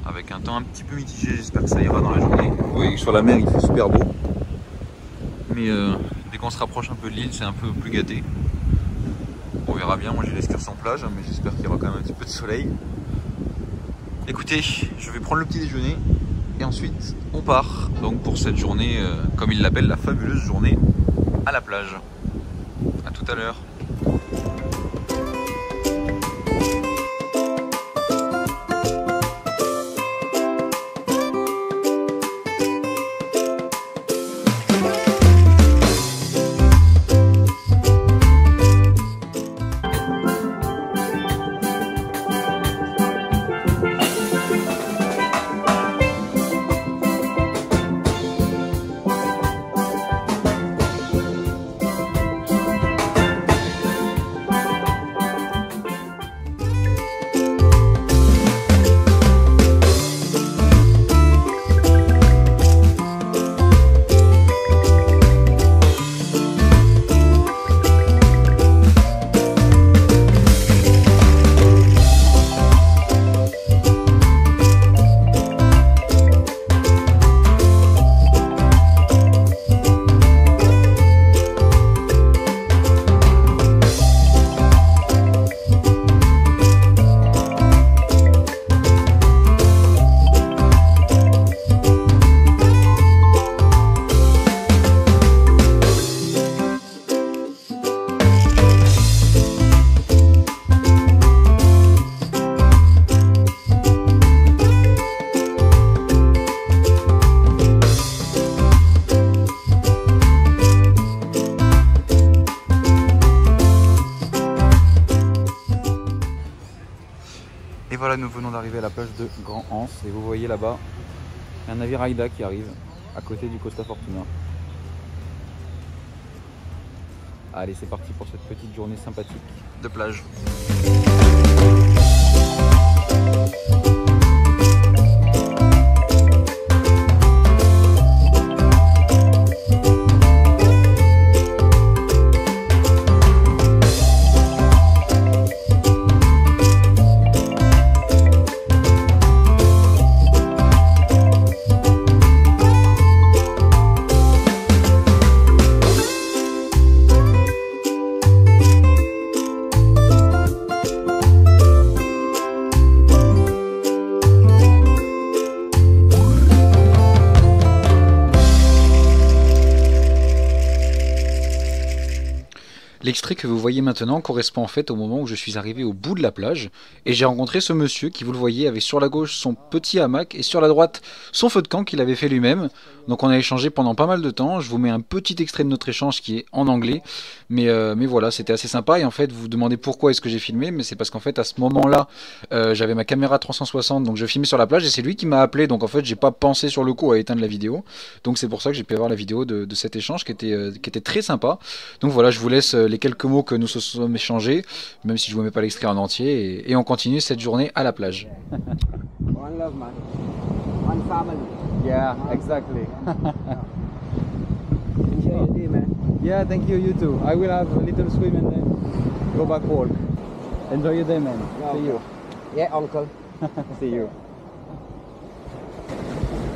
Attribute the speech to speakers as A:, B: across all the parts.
A: avec un temps un petit peu mitigé, j'espère que ça ira dans la journée. Vous voyez que sur la mer il fait super beau. Mais dès qu'on se rapproche un peu de l'île, c'est un peu plus gâté. On verra bien, moi j'ai l'excursion plage, mais j'espère qu'il y aura quand même un petit peu de soleil. Écoutez, je vais prendre le petit déjeuner et ensuite on part donc pour cette journée, comme il l'appelle, la fabuleuse journée à la plage. A tout à l'heure. Et voilà, nous venons d'arriver à la plage de Grand Anse et vous voyez là-bas un navire Aida qui arrive à côté du Costa Fortuna. Allez, c'est parti pour cette petite journée sympathique de plage. L'extrait que vous voyez maintenant correspond en fait au moment où je suis arrivé au bout de la plage et j'ai rencontré ce monsieur qui, vous le voyez, avait sur la gauche son petit hamac et sur la droite son feu de camp qu'il avait fait lui-même. Donc on a échangé pendant pas mal de temps. Je vous mets un petit extrait de notre échange qui est en anglais, mais voilà, c'était assez sympa. Et en fait, vous vous demandez pourquoi est-ce que j'ai filmé, mais c'est parce qu'en fait à ce moment-là, j'avais ma caméra 360, donc je filmais sur la plage et c'est lui qui m'a appelé. Donc en fait, j'ai pas pensé sur le coup à éteindre la vidéo. Donc c'est pour ça que j'ai pu avoir la vidéo de cet échange qui était très sympa. Donc voilà, je vous laisse les quelques mots que nous se sommes échangés, même si je ne vous mets pas l'extrait en entier, et on continue cette journée à la plage.
B: One love, man. One family.
A: Yeah, exactly.
B: Enjoy your day, man.
A: Yeah, thank you, you too. I will have a little swim and then go back work. Enjoy your day, man. See you.
B: Yeah, uncle.
A: See you.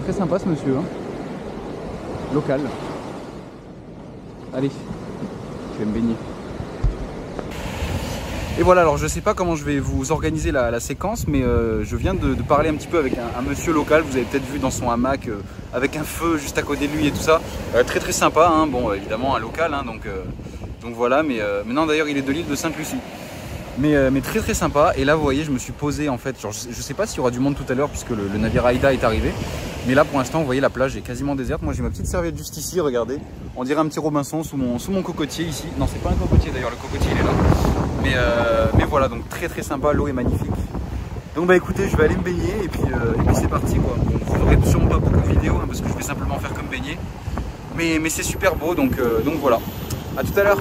A: Très sympa ce monsieur, hein. Local. Allez, je vais me baigner. Et voilà, alors je sais pas comment je vais vous organiser la séquence, mais je viens de parler un petit peu avec un monsieur local, vous avez peut-être vu dans son hamac, avec un feu juste à côté de lui et tout ça. Très très sympa, hein. Bon évidemment un local, hein, donc voilà, mais non, d'ailleurs il est de l'île de Sainte-Lucie. Mais très très sympa, et là vous voyez je me suis posé en fait, genre, je sais pas s'il y aura du monde tout à l'heure puisque le navire Aida est arrivé. Mais là pour l'instant vous voyez la plage est quasiment déserte, moi j'ai ma petite serviette juste ici, regardez. On dirait un petit Robinson sous mon cocotier ici. Non, c'est pas un cocotier d'ailleurs, le cocotier il est là. Mais voilà, donc très très sympa, l'eau est magnifique. Donc bah écoutez, je vais aller me baigner et puis c'est parti quoi. Bon, vous n'aurez sûrement pas beaucoup de vidéos hein, parce que je vais simplement faire comme baigner. Mais c'est super beau, donc voilà. A tout à l'heure.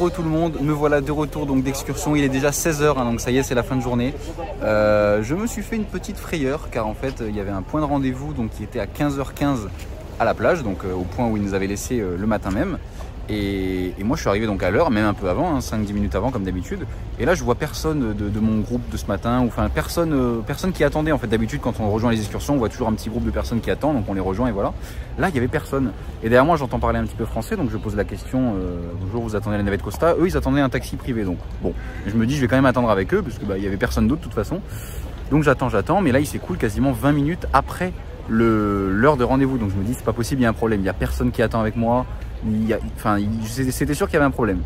A: Hello tout le monde, me voilà de retour donc d'excursion, il est déjà 16 h, hein, donc ça y est, c'est la fin de journée. Je me suis fait une petite frayeur car en fait il y avait un point de rendez-vous donc qui était à 15 h 15 à la plage, donc au point où ils nous avaient laissé le matin même. Et moi je suis arrivé donc à l'heure, même un peu avant, hein, 5-10 minutes avant comme d'habitude. Et là je vois personne de mon groupe de ce matin, ou enfin personne qui attendait. En fait d'habitude quand on rejoint les excursions on voit toujours un petit groupe de personnes qui attendent, donc on les rejoint et voilà. Là il n'y avait personne. Et derrière moi j'entends parler un petit peu français, donc je pose la question, bonjour, vous attendez la navette Costa? Eux ils attendaient un taxi privé, donc bon. Je me dis je vais quand même attendre avec eux, parce que il y avait personne d'autre de toute façon. Donc j'attends, mais là il s'écoule quasiment 20 minutes après l'heure de rendez-vous. Donc je me dis c'est pas possible, il y a un problème, il n'y a personne qui attend avec moi. C'était sûr qu'il y avait un problème.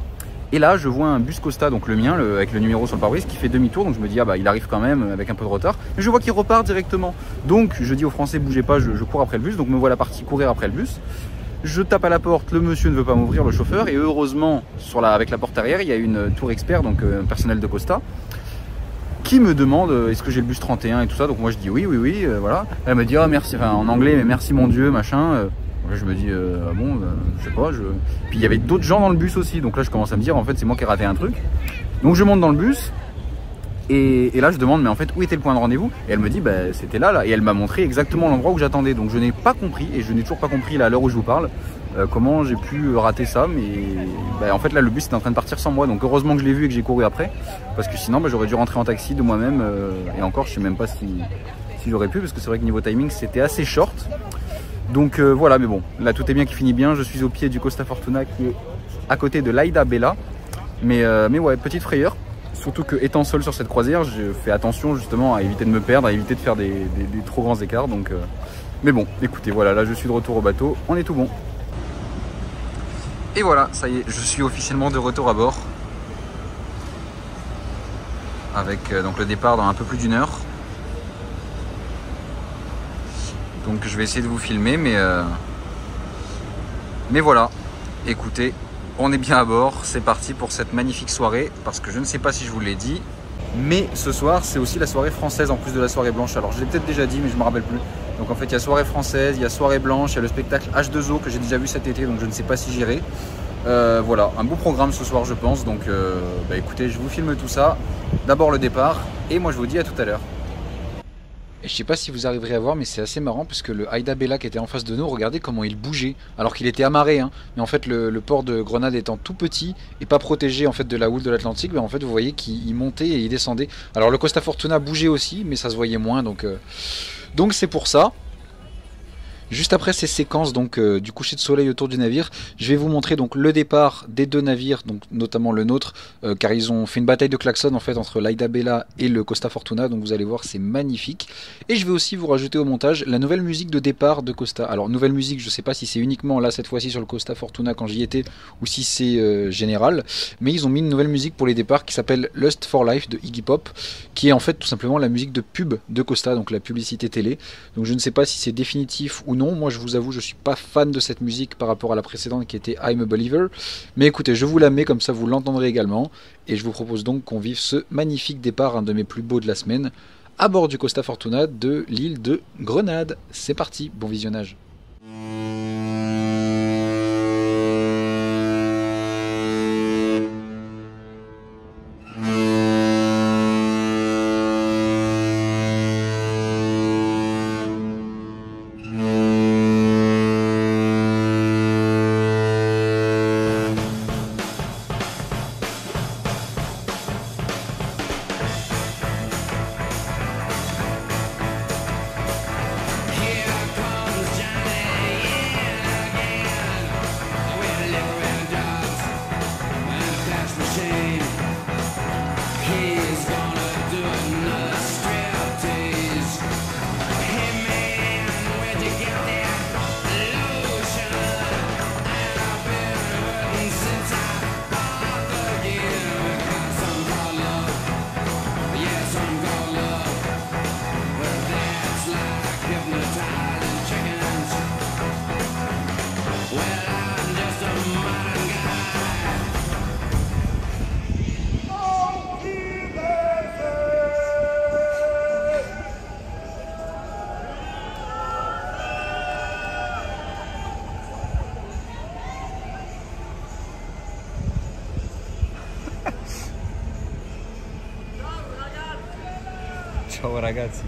A: Et là je vois un bus Costa, donc le mien, avec le numéro sur le pare-brise, qui fait demi-tour. Donc je me dis il arrive quand même avec un peu de retard. Mais je vois qu'il repart directement. Donc je dis aux Français bougez pas, je cours après le bus. Donc me voilà parti courir après le bus. Je tape à la porte, le monsieur ne veut pas m'ouvrir, le chauffeur. Et heureusement avec la porte arrière il y a une tour expert, donc un personnel de Costa, qui me demande est-ce que j'ai le bus 31 et tout ça. Donc moi je dis oui, voilà. Elle me dit merci, en anglais, mais merci mon Dieu, machin. Je me dis je sais pas. Puis il y avait d'autres gens dans le bus aussi, donc là je commence à me dire en fait c'est moi qui ai raté un truc. Donc je monte dans le bus et là je demande mais en fait où était le point de rendez-vous, et elle me dit c'était là, et elle m'a montré exactement l'endroit où j'attendais. Donc je n'ai pas compris, et je n'ai toujours pas compris là à l'heure où je vous parle comment j'ai pu rater ça. Mais en fait là le bus était en train de partir sans moi, donc heureusement que je l'ai vu et que j'ai couru après, parce que sinon j'aurais dû rentrer en taxi de moi-même, et encore je sais même pas si j'aurais pu, parce que c'est vrai que niveau timing c'était assez short. Donc voilà, mais bon, là tout est bien qui finit bien. Je suis au pied du Costa Fortuna qui est à côté de l'Aida Bella. Mais ouais, petite frayeur. Surtout que étant seul sur cette croisière, je fais attention justement à éviter de me perdre, à éviter de faire des trop grands écarts. Donc, mais bon, écoutez, voilà, là je suis de retour au bateau, on est tout bon. Et voilà, ça y est, je suis officiellement de retour à bord. Avec donc le départ dans un peu plus d'1 heure. Donc je vais essayer de vous filmer, mais voilà, écoutez, on est bien à bord, c'est parti pour cette magnifique soirée, parce que je ne sais pas si je vous l'ai dit, mais ce soir c'est aussi la soirée française en plus de la soirée blanche. Alors je l'ai peut-être déjà dit, mais je ne me rappelle plus. Donc en fait il y a soirée française, il y a soirée blanche, il y a le spectacle H2O que j'ai déjà vu cet été, donc je ne sais pas si j'irai. Voilà, un beau programme ce soir je pense, donc écoutez, je vous filme tout ça, d'abord le départ, et moi je vous dis à tout à l'heure. Et je sais pas si vous arriverez à voir, mais c'est assez marrant parce que le Aida Bella qui était en face de nous, regardez comment il bougeait, alors qu'il était amarré, hein. Mais en fait le port de Grenade étant tout petit et pas protégé en fait de la houle de l'Atlantique, en fait vous voyez qu'il montait et il descendait. Alors le Costa Fortuna bougeait aussi, mais ça se voyait moins, donc c'est pour ça. Juste après ces séquences donc du coucher de soleil autour du navire, je vais vous montrer donc le départ des deux navires, donc notamment le nôtre, car ils ont fait une bataille de klaxon en fait entre l'Aida Bella et le Costa Fortuna, donc vous allez voir c'est magnifique. Et je vais aussi vous rajouter au montage la nouvelle musique de départ de Costa. Alors nouvelle musique, je sais pas si c'est uniquement là cette fois-ci sur le Costa Fortuna quand j'y étais, ou si c'est général, mais ils ont mis une nouvelle musique pour les départs qui s'appelle Lust for Life de Iggy Pop, qui est en fait tout simplement la musique de pub de Costa, donc la publicité télé. Donc je ne sais pas si c'est définitif ou non. Moi je vous avoue je suis pas fan de cette musique par rapport à la précédente qui était I'm a Believer, mais écoutez, je vous la mets comme ça vous l'entendrez également, et je vous propose donc qu'on vive ce magnifique départ, un de mes plus beaux de la semaine, à bord du Costa Fortuna de l'île de Grenade. C'est parti, bon visionnage.
C: Here comes John.
A: Ciao ragazzi.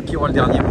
A: Qui aura le dernier mot?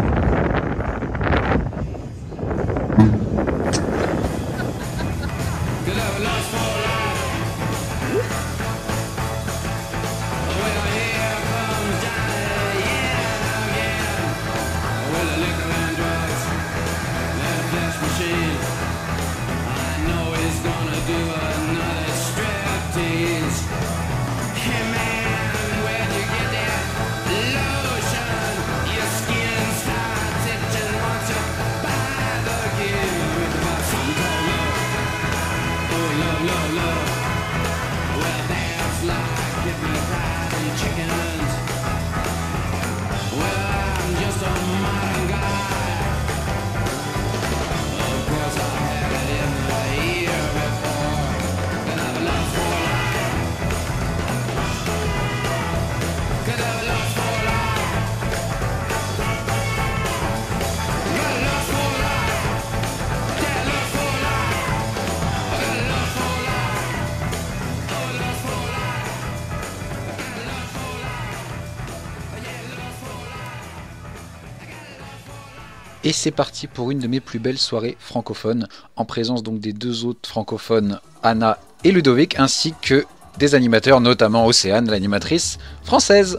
A: Et c'est parti pour une de mes plus belles soirées francophones, en présence donc des deux autres francophones, Anna et Ludovic, ainsi que des animateurs, notamment Océane, l'animatrice française.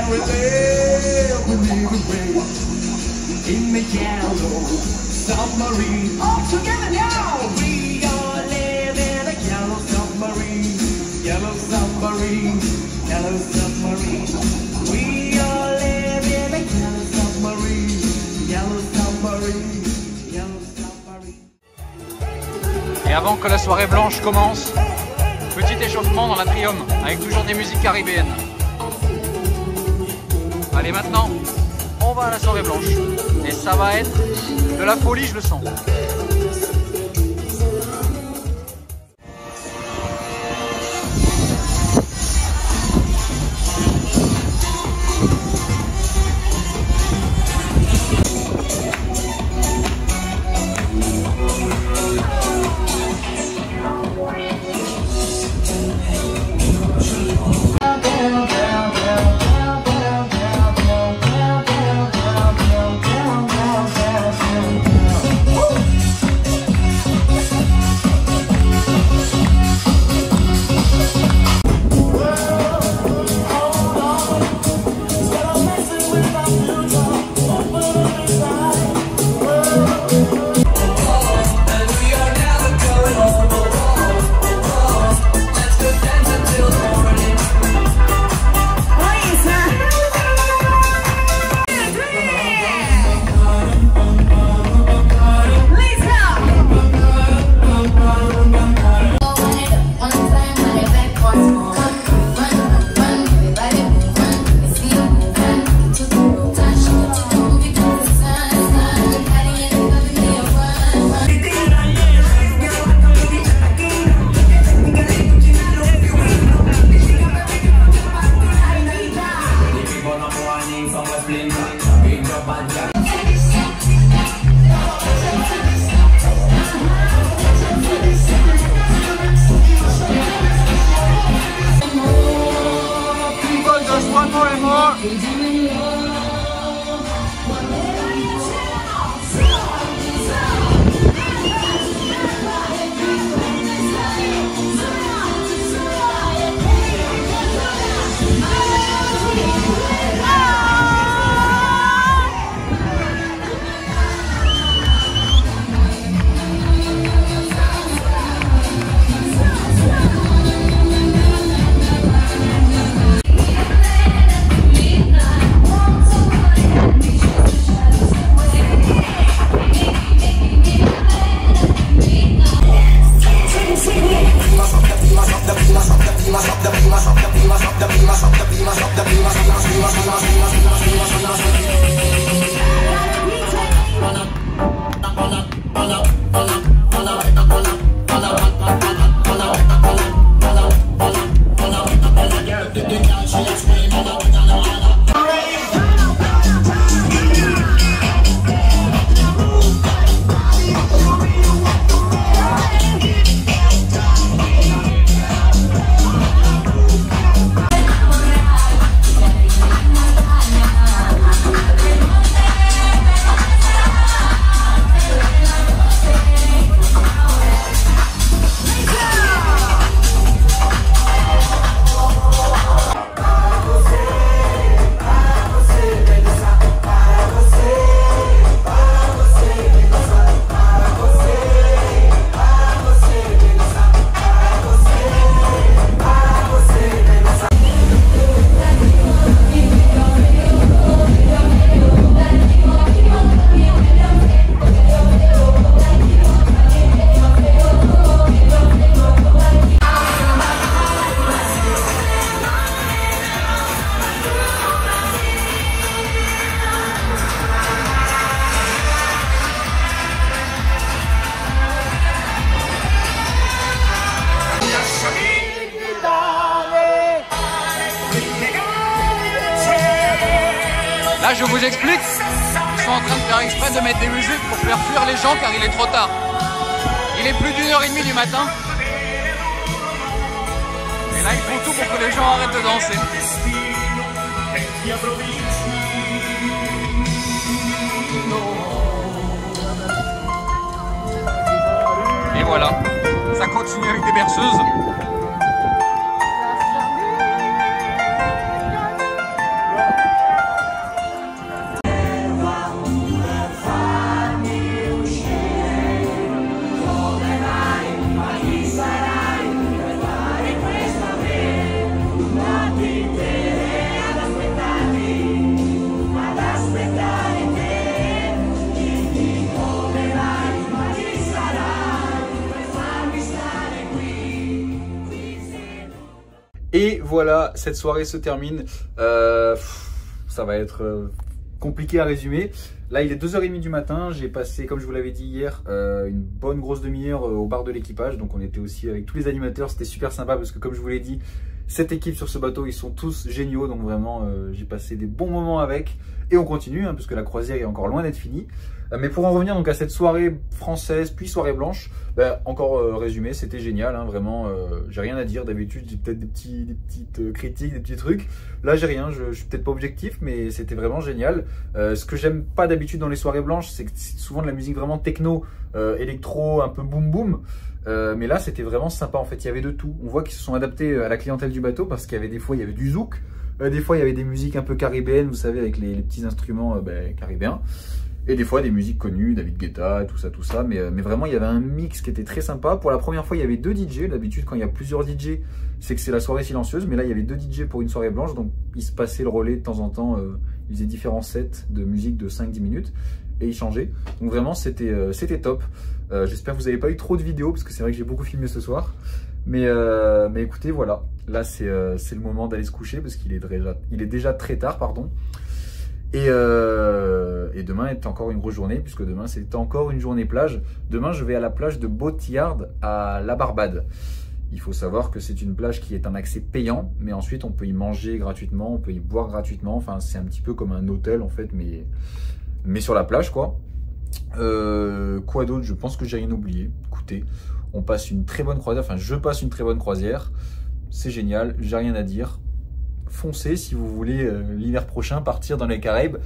C: we live in the yellow submarine. All together now. We all live in a yellow submarine. Yellow submarine. Yellow submarine. We all live in a yellow submarine. Yellow submarine. Yellow submarine.
A: Et avant que la soirée blanche commence, petit échauffement dans l'atrium avec toujours des musiques caribéennes. Allez, maintenant, on va à la soirée blanche. Et ça va être de la folie, je le sens. Là, je vous explique, ils sont en train de faire exprès de mettre des musiques pour faire fuir les gens car il est trop tard. Il est plus d'1h30 du matin. Et là, ils font tout pour que les gens arrêtent de danser. Et voilà, ça continue avec des berceuses. voilà, cette soirée se termine. Ça va être compliqué à résumer. Là, il est 2h30 du matin. J'ai passé, comme je vous l'avais dit hier, une bonne grosse demi-heure au bar de l'équipage. Donc, on était aussi avec tous les animateurs. C'était super sympa parce que, comme je vous l'ai dit, cette équipe sur ce bateau, ils sont tous géniaux. Donc, vraiment, j'ai passé des bons moments avec. Et on continue, hein, parce que la croisière est encore loin d'être finie. Mais pour en revenir donc à cette soirée française, puis soirée blanche, encore résumé, c'était génial, hein, vraiment, j'ai rien à dire. D'habitude, j'ai peut-être des petites critiques, des petits trucs. Là, j'ai rien, je suis peut-être pas objectif, mais c'était vraiment génial. Ce que j'aime pas d'habitude dans les soirées blanches, c'est que c'est souvent de la musique vraiment techno, électro, un peu boom boom. Mais là, c'était vraiment sympa, en fait, il y avait de tout. On voit qu'ils se sont adaptés à la clientèle du bateau, parce qu'il y avait des fois, il y avait du zouk. Des fois, il y avait des musiques un peu caribéennes, vous savez, avec les petits instruments caribéens. Et des fois, des musiques connues, David Guetta, tout ça. Mais vraiment, il y avait un mix qui était très sympa. Pour la première fois, il y avait 2 DJ. D'habitude, quand il y a plusieurs DJ, c'est que c'est la soirée silencieuse. Mais là, il y avait 2 DJ pour une soirée blanche. Donc, ils se passaient le relais de temps en temps. Ils faisaient différents sets de musique de 5-10 minutes. Et ils changeaient. Donc, vraiment, c'était top. J'espère que vous n'avez pas eu trop de vidéos, parce que c'est vrai que j'ai beaucoup filmé ce soir. Mais écoutez, voilà. Là, c'est le moment d'aller se coucher parce qu'il est déjà très tard, pardon. Et demain est encore une grosse journée, puisque demain, c'est encore une journée plage. Demain, je vais à la plage de Boat Yard à La Barbade. Il faut savoir que c'est une plage qui est un accès payant, mais ensuite, on peut y manger gratuitement, on peut y boire gratuitement. Enfin, c'est un petit peu comme un hôtel, en fait, mais sur la plage, quoi. Quoi d'autre? Je pense que j'ai rien oublié. Écoutez, on passe une très bonne croisière. Enfin, je passe une très bonne croisière. C'est génial, j'ai rien à dire. Foncez si vous voulez l'hiver prochain partir dans les Caraïbes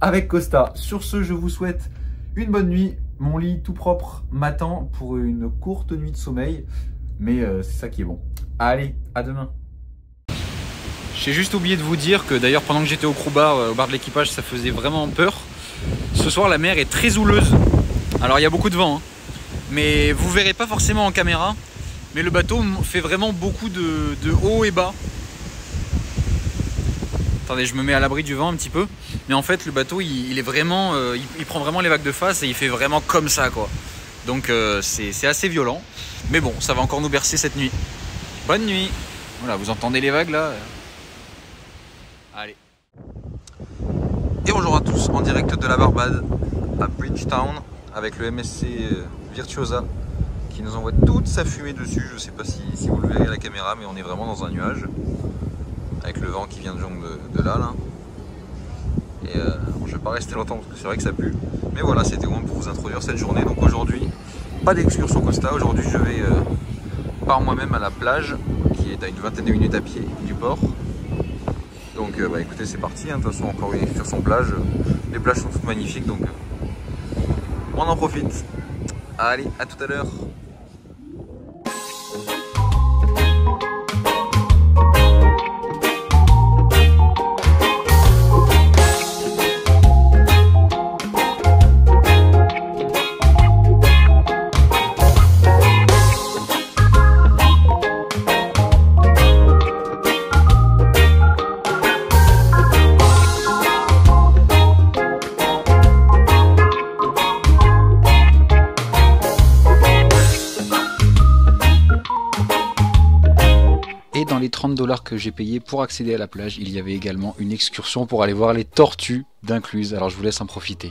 A: avec Costa. Sur ce, je vous souhaite une bonne nuit. Mon lit tout propre m'attend pour une courte nuit de sommeil. Mais c'est ça qui est bon. Allez, à demain. J'ai juste oublié de vous dire que d'ailleurs pendant que j'étais au crew bar, au bar de l'équipage, ça faisait vraiment peur. Ce soir, la mer est très houleuse. Alors il y a beaucoup de vent, hein. Mais vous verrez pas forcément en caméra. Mais le bateau fait vraiment beaucoup de haut et bas. Attendez, je me mets à l'abri du vent un petit peu. Mais en fait, le bateau, il est vraiment, il prend vraiment les vagues de face et il fait vraiment comme ça, quoi. Donc c'est assez violent. Mais bon, ça va encore nous bercer cette nuit. Bonne nuit. Voilà, vous entendez les vagues là? Allez. Et bonjour à tous, en direct de la Barbade, à Bridgetown, avec le MSC Virtuosa, qui nous envoie toute sa fumée dessus. Je sais pas si vous le verrez à la caméra, mais on est vraiment dans un nuage avec le vent qui vient de là. Et je vais pas rester longtemps parce que c'est vrai que ça pue, mais voilà, c'était bon pour vous introduire cette journée. Donc aujourd'hui, pas d'excursion Costa. Aujourd'hui, je vais par moi-même à la plage qui est à une vingtaine de minutes à pied du port. Donc écoutez, c'est parti, hein. De toute façon, encore une excursion plage. Les plages sont toutes magnifiques, donc on en profite. Allez, à tout à l'heure. Dans les 30$ que j'ai payé pour accéder à la plage, il y avait également une excursion pour aller voir les tortues d'incluse. Alors je vous laisse en profiter.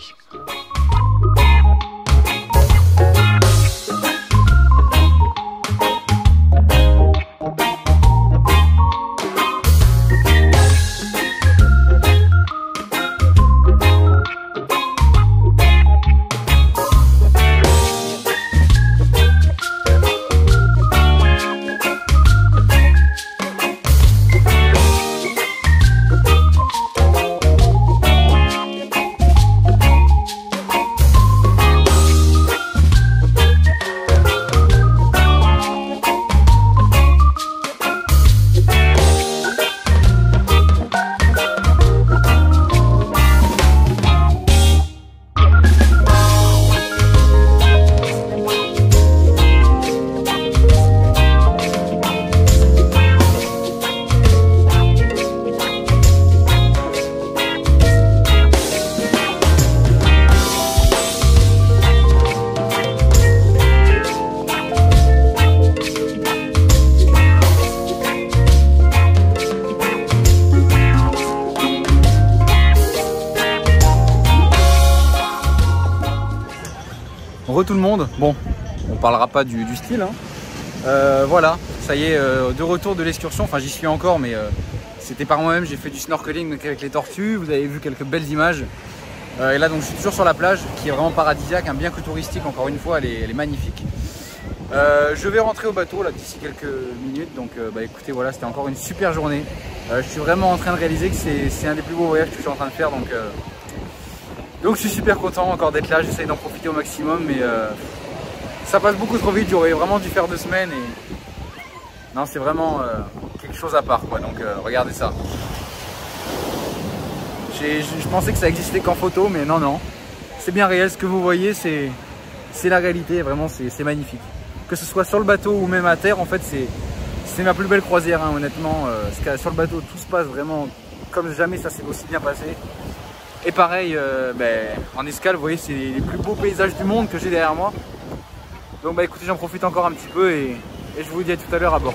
A: Re tout le monde. Bon, on parlera pas du style. Hein. Voilà, ça y est, de retour de l'excursion. Enfin, j'y suis encore, mais c'était par moi-même. J'ai fait du snorkeling avec les tortues. Vous avez vu quelques belles images. Et là, donc, je suis toujours sur la plage, qui est vraiment paradisiaque, hein, bien que touristique. Encore une fois, elle est magnifique. Je vais rentrer au bateau là d'ici quelques minutes. Donc, bah, écoutez, voilà, c'était encore une super journée. Je suis vraiment en train de réaliser que c'est un des plus beaux voyages que je suis en train de faire. Donc, je suis super content encore d'être là. J'essaye d'en profiter au maximum, mais ça passe beaucoup trop vite. J'aurais vraiment dû faire 2 semaines et non, c'est vraiment quelque chose à part, quoi. Donc regardez ça. Je pensais que ça existait qu'en photo, mais non, c'est bien réel. Ce que vous voyez, c'est la réalité. Vraiment, c'est magnifique. Que ce soit sur le bateau ou même à terre, en fait, c'est ma plus belle croisière, hein, honnêtement. Sur le bateau, tout se passe vraiment comme jamais ça s'est aussi bien passé. Et pareil, en escale, vous voyez, c'est les plus beaux paysages du monde que j'ai derrière moi. Donc bah écoutez, j'en profite encore un petit peu et je vous dis à tout à l'heure à bord.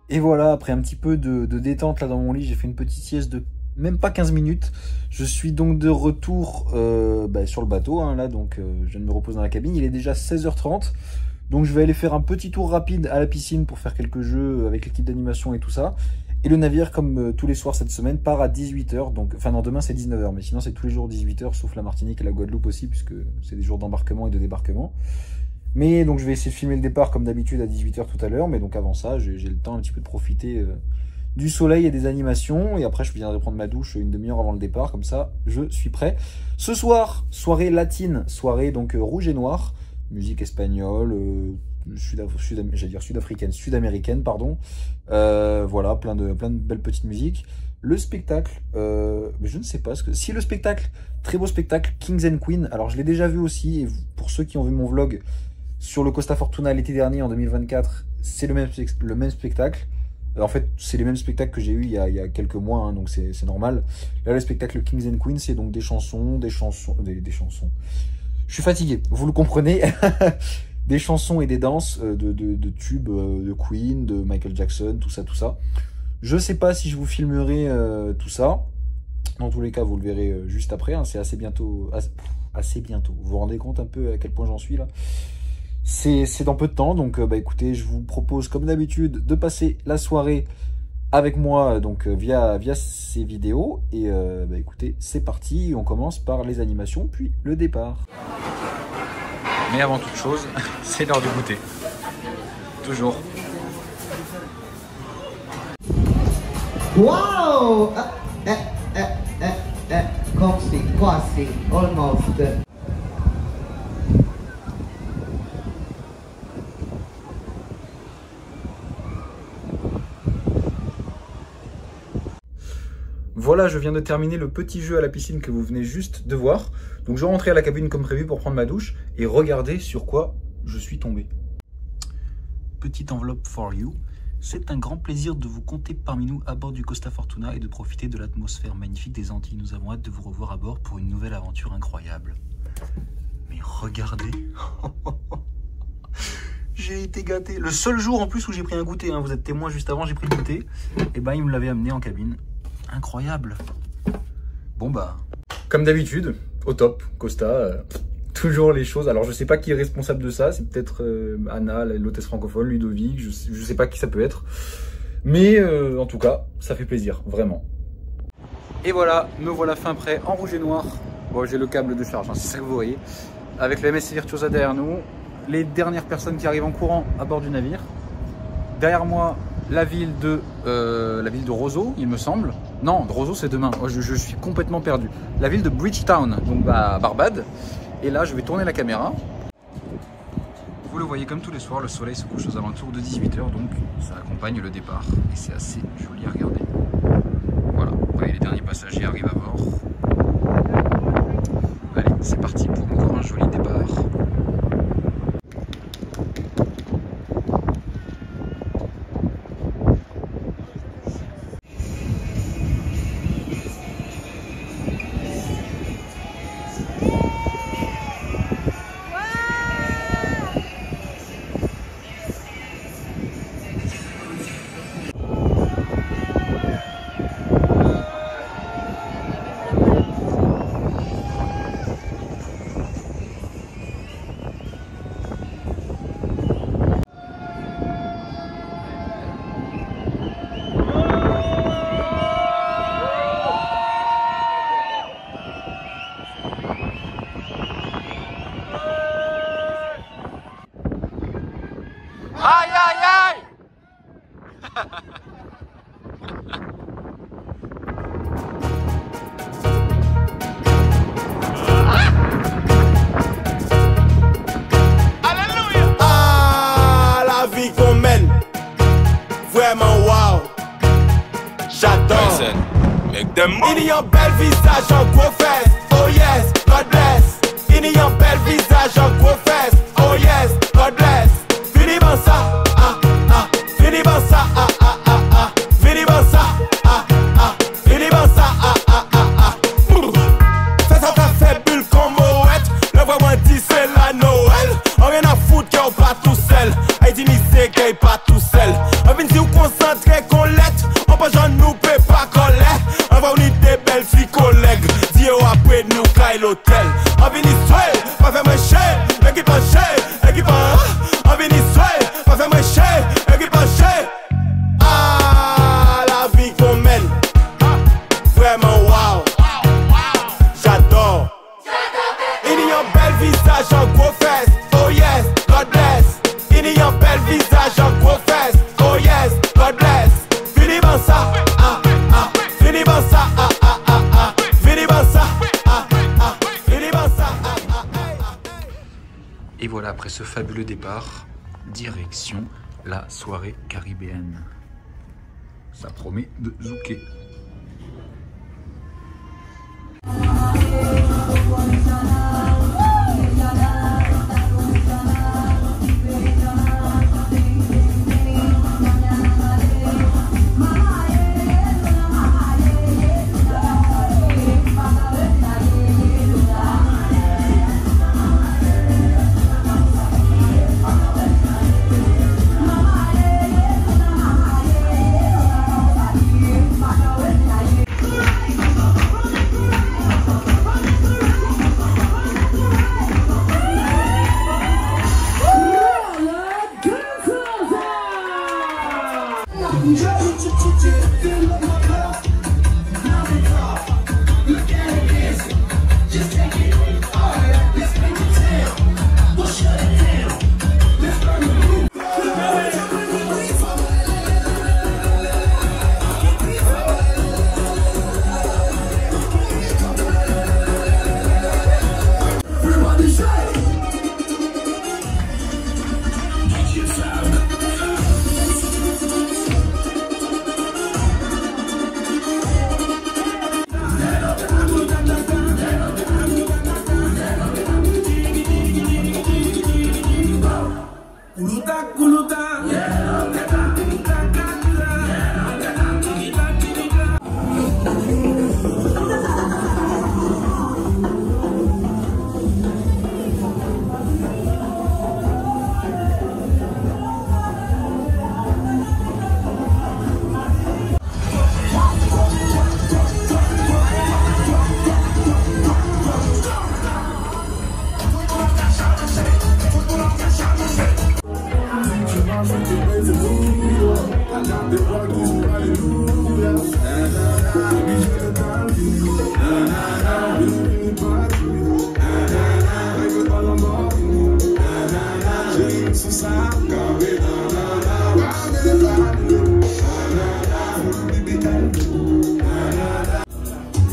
A: Et voilà, après un petit peu de détente là dans mon lit, j'ai fait une petite sieste de même pas 15 minutes. Je suis donc de retour sur le bateau, hein, là, donc je viens de me reposer dans la cabine. Il est déjà 16h30, donc je vais aller faire un petit tour rapide à la piscine pour faire quelques jeux avec l'équipe d'animation et tout ça. Et le navire, comme tous les soirs cette semaine, part à 18h, donc, enfin non, demain c'est 19h, mais sinon c'est tous les jours 18h, sauf la Martinique et la Guadeloupe aussi, puisque c'est des jours d'embarquement et de débarquement. Mais donc je vais essayer de filmer le départ comme d'habitude à 18h tout à l'heure, mais donc avant ça, j'ai le temps un petit peu de profiter du soleil et des animations, et après je viendrai prendre ma douche une demi-heure avant le départ, comme ça je suis prêt. Ce soir, soirée latine, soirée donc rouge et noir, musique espagnole, sud-américaine, pardon. Voilà, plein de belles petites musiques. Le spectacle, mais je ne sais pas si le spectacle, très beau spectacle, Kings and Queens. Alors je l'ai déjà vu aussi, et pour ceux qui ont vu mon vlog sur le Costa Fortuna l'été dernier en 2024, c'est le même spectacle. En fait, c'est les mêmes spectacles que j'ai eu il y a quelques mois, hein, donc c'est normal. Là, le spectacle Kings and Queens, c'est donc des chansons. Je suis fatigué, vous le comprenez. Des chansons et des danses de tubes de Queen, de Michael Jackson, tout ça. Je sais pas si je vous filmerai tout ça. Dans tous les cas, vous le verrez juste après. Hein. C'est assez bientôt. Vous vous rendez compte un peu à quel point j'en suis là? C'est dans peu de temps. Donc, écoutez, je vous propose comme d'habitude de passer la soirée avec moi donc via ces vidéos. Et écoutez, c'est parti. On commence par les animations, puis le départ. Mais avant toute chose, c'est l'heure du goûter. Toujours.
B: Wow! Coxy, quasi, almost.
A: Voilà, je viens de terminer le petit jeu à la piscine que vous venez juste de voir. Donc je rentrais à la cabine comme prévu pour prendre ma douche et regardez sur quoi je suis tombé. Petite enveloppe for you. C'est un grand plaisir de vous compter parmi nous à bord du Costa Fortuna et de profiter de l'atmosphère magnifique des Antilles. Nous avons hâte de vous revoir à bord pour une nouvelle aventure incroyable. Mais regardez. J'ai été gâté. Le seul jour en plus où j'ai pris un goûter, hein, vous êtes témoin juste avant, j'ai pris le goûter. Et ben il me l'avait amené en cabine. Incroyable. Bon bah, comme d'habitude, au top, Costa, toujours les choses. Alors je sais pas qui est responsable de ça, c'est peut-être Anna, l'hôtesse francophone, Ludovic, je sais pas qui ça peut être. Mais en tout cas, ça fait plaisir, vraiment. Et voilà, me voilà fin prêt en rouge et noir. Bon, j'ai le câble de charge, hein, c'est ça que vous voyez. Avec la MSC Virtuosa derrière nous, les dernières personnes qui arrivent en courant à bord du navire. Derrière moi, la ville de Roseau, il me semble. Non, Roseau c'est demain, je suis complètement perdu. La ville de Bridgetown, donc à Barbade. Et là, je vais tourner la caméra. Vous le voyez comme tous les soirs, le soleil se couche aux alentours de 18h, donc ça accompagne le départ. Et c'est assez joli à regarder. Voilà, vous voyez, les derniers passagers arrivent à bord. Allez, c'est parti pour encore un joli départ. Aïe, aïe, aïe.
C: Alléluia. Ah, la vie qu'on mène, vraiment wow. J'adore. Il y a un bel visage en gros fesses. Oh yes, God bless. Il y a un bel visage en gros fesses. Oh yes, God bless. Fini bon ça, ah ah. Fini bon ça, ah ah ah ah. Fini bon ça, ah ah. Fini bon ça, ah ah ah ah. Ça fait bulle comme Moët. Le vraiment dit c'est la Noël. On vient à foutre qu'on pas tout seul. Elle dit c'est qu'elle pas tout seul. On vient dire concentré qu'on l'est. On peut j'en nous paie pas qu'on l'est. On va unir des belles filles collègues. Dis après nous caille l'hôtel. On vient ici, pas faire marcher. Équipe en chè, équipe en. On vient ici, pas faire marcher. Équipe en chè. Ah, la vie qu'on mène. Vraiment wow. J'adore. Il y a un bel visage en gros fesses. Oh yes, God bless. Il y a un bel visage en gros fesses. Oh yes, God bless. Fini bon ça, ah ah. Fini bon ça, ah ah ah ah. Fini bon ça, ah ah. Fini bon ça, ah ah ah.
A: Et voilà, après ce fabuleux départ, direction la soirée caribéenne. Ça promet de zouker.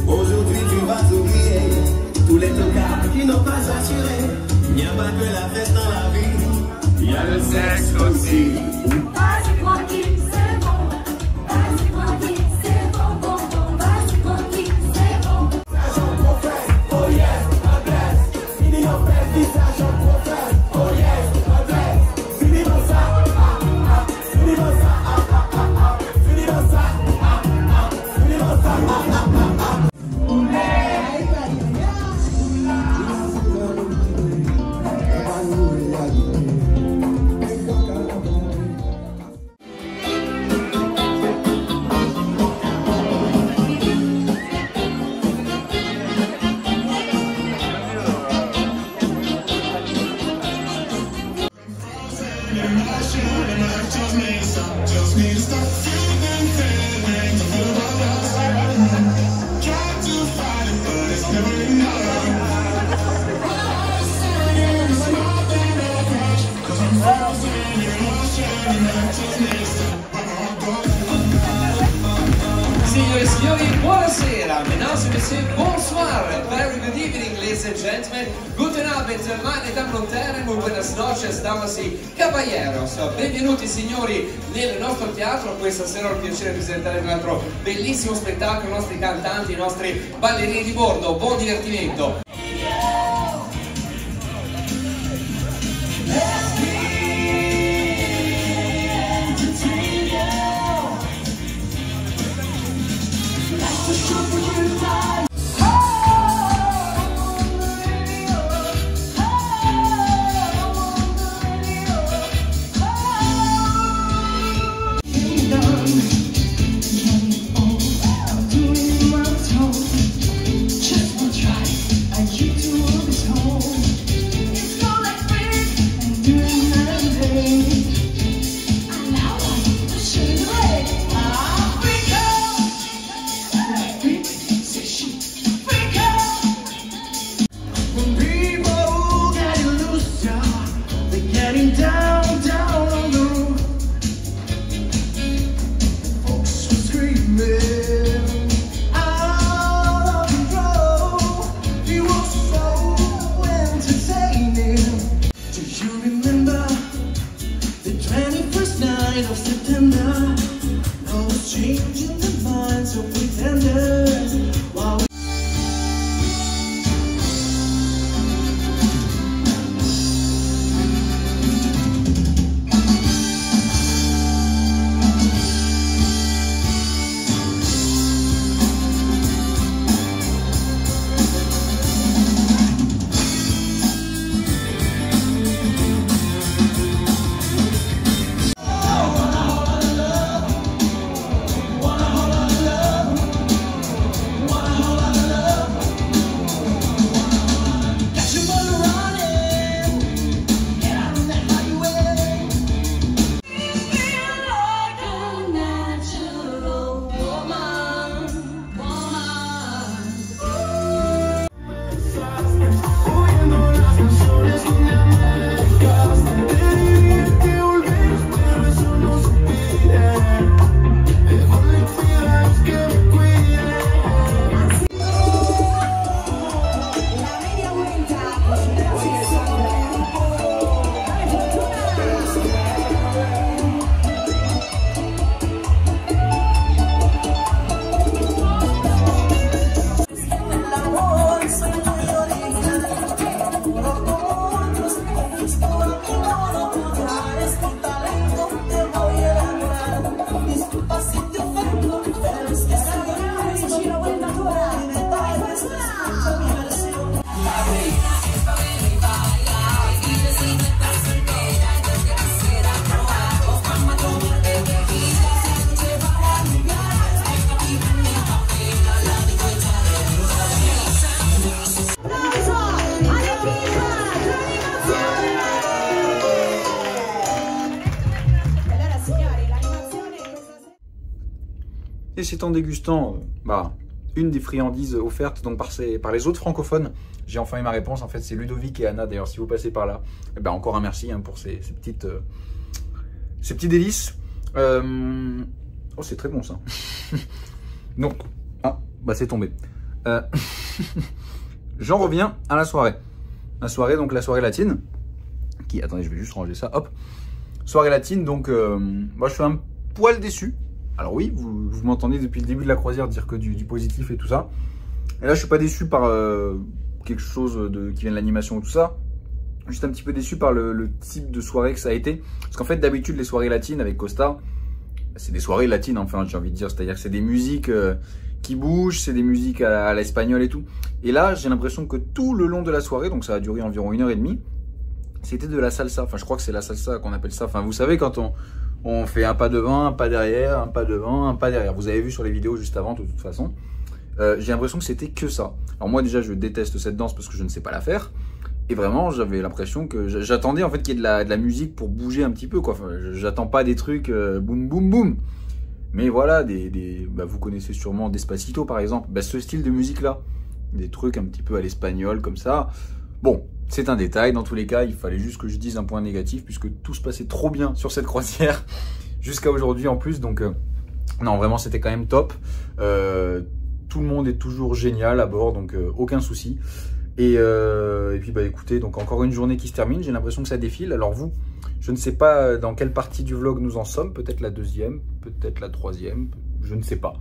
C: Aujourd'hui tu vas oublier tous les tocards qui n'ont pas assuré. Il n'y a pas que la fête dans la vie, il y a le sexe aussi.
D: Vas-y tranquille, c'est bon. Vas-y tranquille, c'est bon, bon, bon. Vas-y tranquille, c'est bon.
C: Visage en gros fesses, oh yes, God bless. Il y a un bel visage en gros fesses, oh yes, God bless. Fini dans ça, ah ah. Fini dans ça, ah ah ah ah. Fini dans ça, ah ah. Fini dans ça, ah ah ah ah.
E: Signore e signori, buonasera. Mesdames et messieurs, bonsoir. Very good evening, ladies and gentlemen. Guten Abend, meine Damen und Herren. Muy buenas noches, damas y caballeros. Benvenuti, signori, nel nostro teatro. Questa sera ho il piacere di presentare un altro bellissimo spettacolo, i nostri cantanti, i nostri ballerini di bordo. Buon divertimento.
A: Et c'est en dégustant une des friandises offertes donc par les autres francophones, j'ai enfin eu ma réponse. En fait, c'est Ludovic et Anna. D'ailleurs, si vous passez par là, encore un merci pour ces petits délices. Oh, c'est très bon ça. Donc, c'est tombé. J'en reviens à la soirée. Donc la soirée latine. Attendez, je vais juste ranger ça. Hop. Soirée latine, donc moi je suis un poil déçu. Alors oui, vous m'entendez depuis le début de la croisière dire que du positif et tout ça. Et là, je suis pas déçu par quelque chose qui vient de l'animation ou tout ça. Juste un petit peu déçu par le type de soirée que ça a été. Parce qu'en fait, d'habitude, les soirées latines avec Costa, c'est des soirées latines, enfin, j'ai envie de dire. C'est-à-dire que c'est des musiques qui bougent, c'est des musiques à l'espagnol et tout. Et là, j'ai l'impression que tout le long de la soirée, donc ça a duré environ 1h30, c'était de la salsa. Enfin, je crois que c'est la salsa qu'on appelle ça. Enfin, vous savez, quand on fait un pas devant, un pas derrière, un pas devant, un pas derrière. Vous avez vu sur les vidéos juste avant, de toute façon. J'ai l'impression que c'était que ça. Alors moi, déjà, je déteste cette danse parce que je ne sais pas la faire. Et vraiment, j'avais l'impression que j'attendais en fait qu'il y ait de la musique pour bouger un petit peu, quoi. Enfin, j'attends pas des trucs boum boum boum. Mais voilà, vous connaissez sûrement Despacito par exemple. Ce style de musique là, des trucs un petit peu à l'espagnol comme ça. Bon, c'est un détail. Dans tous les cas, il fallait juste que je dise un point négatif puisque tout se passait trop bien sur cette croisière jusqu'à aujourd'hui en plus. Donc Non, vraiment, c'était quand même top. Tout le monde est toujours génial à bord, donc aucun souci. Et puis, bah écoutez, donc encore une journée qui se termine. J'ai l'impression que ça défile. Alors vous, je ne sais pas dans quelle partie du vlog nous en sommes. Peut-être la deuxième, peut-être la troisième, je ne sais pas.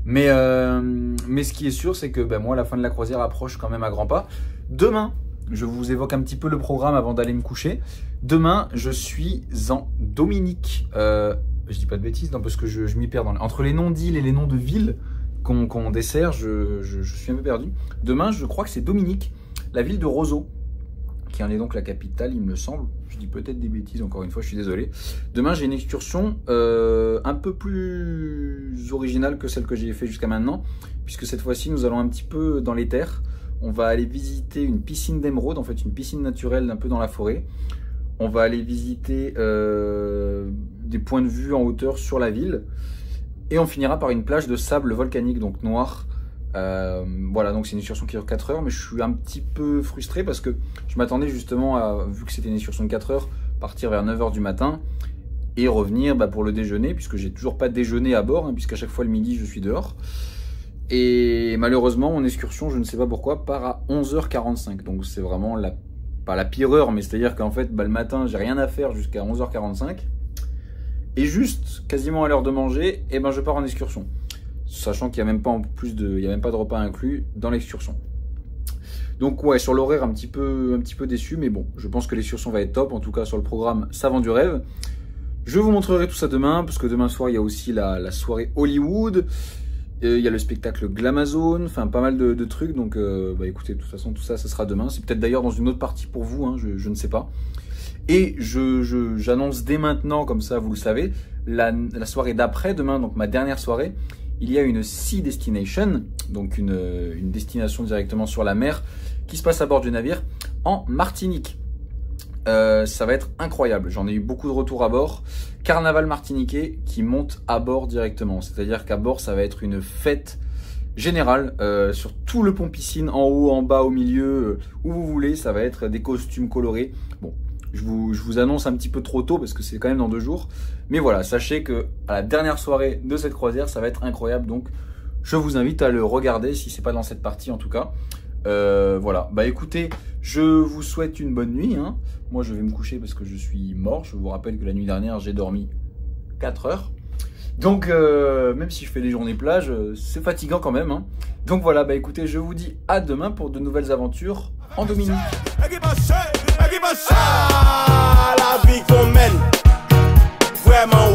A: Mais ce qui est sûr, c'est que moi, la fin de la croisière approche quand même à grands pas. Demain, je vous évoque un petit peu le programme avant d'aller me coucher. Demain, je suis en Dominique. Je dis pas de bêtises, non, parce que je m'y perds. Entre les noms d'îles et les noms de villes qu'on dessert, je suis un peu perdu. Demain, je crois que c'est Dominique, la ville de Roseau, qui en est donc la capitale, il me semble. Je dis peut-être des bêtises, encore une fois, je suis désolé. Demain, j'ai une excursion un peu plus originale que celle que j'ai fait jusqu'à maintenant, puisque cette fois-ci, nous allons un petit peu dans les terres. On va aller visiter une piscine d'émeraude, en fait une piscine naturelle un peu dans la forêt. On va aller visiter des points de vue en hauteur sur la ville. Et on finira par une plage de sable volcanique, donc noir. Voilà, donc c'est une excursion qui dure 4 heures, mais je suis un petit peu frustré parce que je m'attendais justement à, vu que c'était une excursion de 4 heures, partir vers 9 h du matin et revenir pour le déjeuner, puisque j'ai toujours pas déjeuné à bord, puisqu'à chaque fois le midi je suis dehors. Et malheureusement, mon excursion, je ne sais pas pourquoi, part à 11 h 45. Donc c'est vraiment pas la pire heure, mais c'est-à-dire qu'en fait, le matin, j'ai rien à faire jusqu'à 11 h 45. Et juste, quasiment à l'heure de manger, je pars en excursion. Sachant qu'il n'y a même pas il y a même pas de repas inclus dans l'excursion. Donc ouais, sur l'horaire, un petit peu déçu, mais bon, je pense que l'excursion va être top. En tout cas, sur le programme, ça vend du rêve. Je vous montrerai tout ça demain, parce que demain soir, il y a aussi la soirée Hollywood. Il y a le spectacle Glamazon, enfin pas mal de trucs. Donc écoutez, de toute façon, tout ça, ça sera demain. C'est peut-être d'ailleurs dans une autre partie pour vous, je ne sais pas. Et j'annonce dès maintenant, comme ça vous le savez, la soirée d'après, demain, donc ma dernière soirée, il y a une Sea Destination, donc une destination directement sur la mer, qui se passe à bord du navire en Martinique. Ça va être incroyable, j'en ai eu beaucoup de retours à bord. Carnaval martiniquais qui monte à bord directement, c'est-à-dire qu'à bord ça va être une fête générale sur tout le pont piscine, en haut, en bas, au milieu, où vous voulez. Ça va être des costumes colorés. Bon, je vous annonce un petit peu trop tôt parce que c'est quand même dans 2 jours, mais voilà, sachez que à la dernière soirée de cette croisière, ça va être incroyable, donc je vous invite à le regarder si c'est pas dans cette partie en tout cas. Voilà, écoutez, je vous souhaite une bonne nuit, Moi je vais me coucher parce que je suis mort. Je vous rappelle que la nuit dernière j'ai dormi 4 heures. Donc même si je fais des journées plage, c'est fatigant quand même, Donc voilà, écoutez, je vous dis à demain pour de nouvelles aventures en Dominique.
F: La vie qu'on mène, vraiment